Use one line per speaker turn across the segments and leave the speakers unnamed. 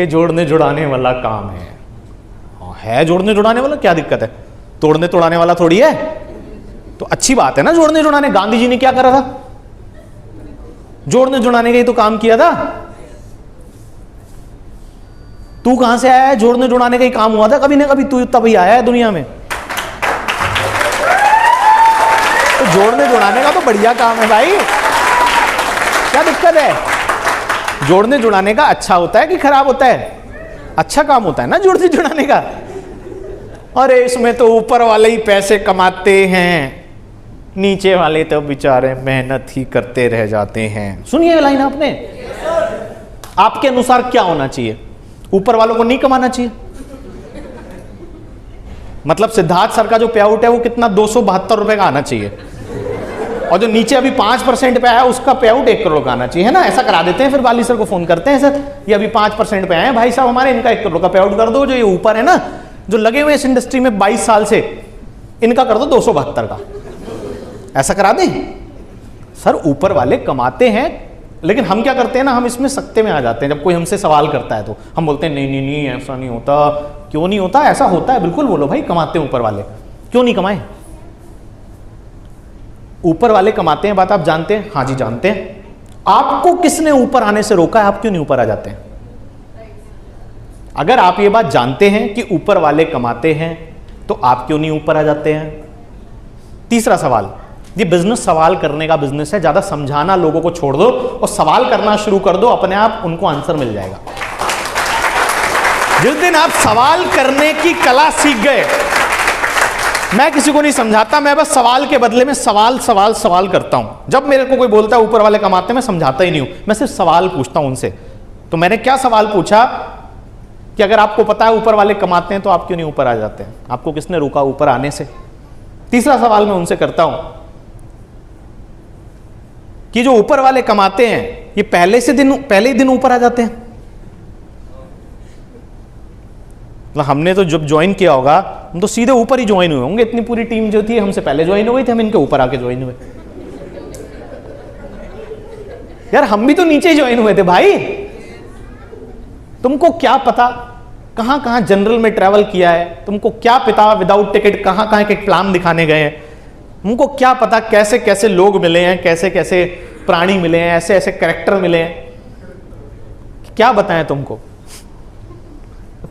ये जोड़ने जुड़ाने वाला काम है जोड़ने जुड़ाने वाला, क्या दिक्कत है? तोड़ने तोड़ाने वाला थोड़ी है, तो अच्छी बात है ना जोड़ने जुड़ाने। गांधी जी ने क्या करा था? जोड़ने जुड़ाने का ही तो काम किया था। तू कहां से आया है? जोड़ने जुड़ाने का ही काम हुआ था कभी ना कभी, तू तभी आया है दुनिया में। तो जोड़ने जुड़ाने का तो बढ़िया काम है भाई, क्या दिक्कत है? जोड़ने जुड़ाने का अच्छा होता है कि खराब होता है? अच्छा काम होता है ना जोड़ने जुड़ाने का। अरे इसमें तो ऊपर वाले ही पैसे कमाते हैं, नीचे वाले तो बेचारे मेहनत ही करते रह जाते हैं। सुनिए लाइन आपने, आपके अनुसार क्या होना चाहिए? ऊपर वालों को नहीं कमाना चाहिए? मतलब सिद्धार्थ सर का जो पे आउट है वो कितना 272 रुपए का आना चाहिए, और जो नीचे अभी 5% पे आया उसका पे आउट 1 करोड़ का आना चाहिए, है ना? ऐसा करा देते हैं, फिर बाली सर को फोन करते हैं, सर ये अभी 5% पे आए हैं भाई साहब हमारे, इनका 1 करोड़ का पे आउट कर दो। जो ये ऊपर है ना, जो लगे हुए इस इंडस्ट्री में 22 साल से, इनका कर दो 272 का। ऐसा करा दें? सर ऊपर वाले कमाते हैं, लेकिन हम क्या करते हैं ना, हम इसमें सख्ते में आ जाते हैं। जब कोई हमसे सवाल करता है तो हम बोलते हैं नहीं नहीं नहीं ऐसा नहीं होता। क्यों नहीं होता? ऐसा होता है, बिल्कुल बोलो भाई, कमाते हैं ऊपर वाले। क्यों नहीं कमाए? ऊपर वाले कमाते हैं, बात आप जानते हैं? हाँ जी जानते हैं। आपको किसने ऊपर आने से रोका है? आप क्यों नहीं ऊपर आ जाते हैं? अगर आप ये बात जानते हैं कि ऊपर वाले कमाते हैं तो आप क्यों नहीं ऊपर आ जाते हैं? तीसरा सवाल, ये बिजनेस सवाल करने का बिजनेस है, ज्यादा समझाना लोगों को छोड़ दो और सवाल करना शुरू कर दो, अपने आप उनको आंसर मिल जाएगा। जिस दिन आप सवाल करने की कला सीख गए, मैं किसी को नहीं समझाता, मैं बस सवाल के बदले में सवाल सवाल सवाल करता हूं। जब मेरे को कोई बोलता है ऊपर वाले कमाते हैं, मैं समझाता ही नहीं हूं, मैं सिर्फ सवाल पूछता हूं उनसे। तो मैंने क्या सवाल पूछा कि अगर आपको पता है ऊपर वाले कमाते हैं तो आप क्यों नहीं ऊपर आ जाते हैं? आपको किसने रोका ऊपर आने से? तीसरा सवाल मैं उनसे करता हूं कि जो ऊपर वाले कमाते हैं ये पहले ही दिन ऊपर आ जाते हैं? मतलब हमने तो जब ज्वाइन किया होगा हम तो सीधे ऊपर ही ज्वाइन हुए होंगे। इतनी पूरी टीम जो थी हमसे पहले ज्वाइन हो गई थी, हम इनके ऊपर आके ज्वाइन हुए। यार हम भी तो नीचे ही ज्वाइन हुए थे भाई। तुमको क्या पता कहां कहां जनरल में ट्रैवल किया है? तुमको क्या पता विदाउट टिकट कहां कहां के प्लान दिखाने गए हैं? तुमको क्या पता कैसे कैसे लोग मिले हैं, कैसे कैसे प्राणी मिले हैं, ऐसे ऐसे कैरेक्टर मिले हैं? क्या बताएं तुमको?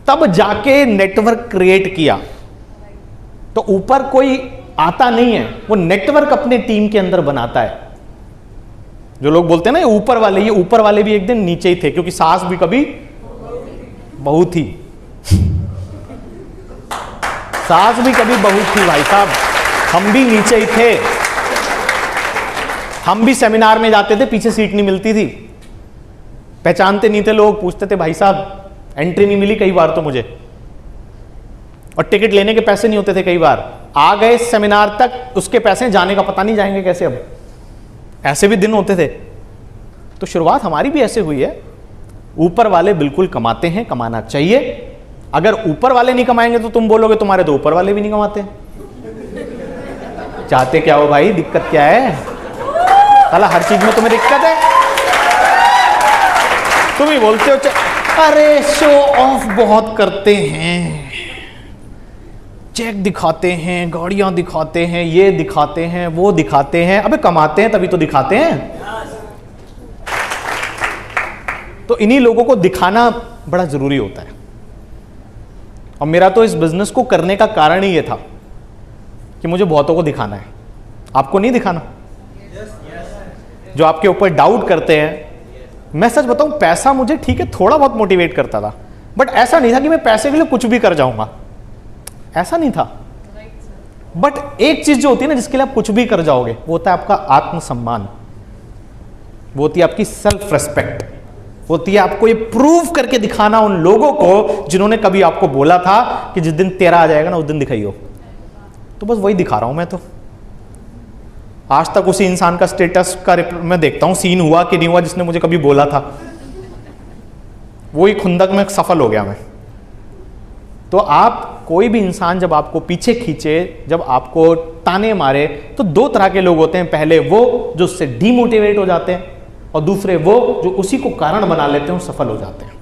तब जाके नेटवर्क क्रिएट किया। तो ऊपर कोई आता नहीं है, वो नेटवर्क अपने टीम के अंदर बनाता है। जो लोग बोलते हैं ना ये ऊपर वाले भी एक दिन नीचे ही थे, क्योंकि सास भी कभी बहू थी। सास भी कभी बहू थी भाई साहब, हम भी नीचे ही थे। हम भी सेमिनार में जाते थे, पीछे सीट नहीं मिलती थी, पहचानते नहीं थे लोग, पूछते थे भाई साहब एंट्री नहीं मिली कई बार तो मुझे, और टिकट लेने के पैसे नहीं होते थे कई बार। आ गए सेमिनार तक, उसके पैसे जाने का पता नहीं जाएंगे कैसे, अब ऐसे भी दिन होते थे। तो शुरुआत हमारी भी ऐसे हुई है। ऊपर वाले बिल्कुल कमाते हैं, कमाना चाहिए। अगर ऊपर वाले नहीं कमाएंगे तो तुम बोलोगे तुम्हारे तो ऊपर वाले भी नहीं कमाते। चाहते क्या हो भाई? दिक्कत क्या है? साला हर चीज में तुम्हें दिक्कत है। तुम ही बोलते हो अरे शो ऑफ बहुत करते हैं, चेक दिखाते हैं, गाड़ियां दिखाते हैं, ये दिखाते हैं, वो दिखाते हैं। अबे कमाते हैं तभी तो दिखाते हैं। तो इन्हीं लोगों को दिखाना बड़ा जरूरी होता है। और मेरा तो इस बिजनेस को करने का कारण ही ये था कि मुझे बहुतों को दिखाना है। आपको नहीं दिखाना? जो आपके ऊपर डाउट करते हैं, मैं सच बताऊं पैसा मुझे ठीक है थोड़ा बहुत मोटिवेट करता था, बट ऐसा नहीं था कि मैं पैसे के लिए कुछ भी कर जाऊंगा, ऐसा नहीं था। बट एक चीज जो होती है ना जिसके लिए आप कुछ भी कर जाओगे, वो होता है आपका आत्मसम्मान, वो होती है आपकी सेल्फ रेस्पेक्ट, होती है आपको ये प्रूव करके दिखाना उन लोगों को जिन्होंने कभी आपको बोला था कि जिस दिन तेरा आ जाएगा ना उस दिन दिखाइयो। तो बस वही दिखा रहा हूं मैं। तो आज तक उसी इंसान का स्टेटस का मैं देखता हूं सीन हुआ कि नहीं हुआ जिसने मुझे कभी बोला था, वही खुंदक में सफल हो गया मैं। तो आप कोई भी इंसान जब आपको पीछे खींचे, जब आपको ताने मारे, तो दो तरह के लोग होते हैं। पहले वो जो उससे डीमोटिवेट हो जाते हैं, और दूसरे वो जो उसी को कारण बना लेते हैं और सफल हो जाते हैं।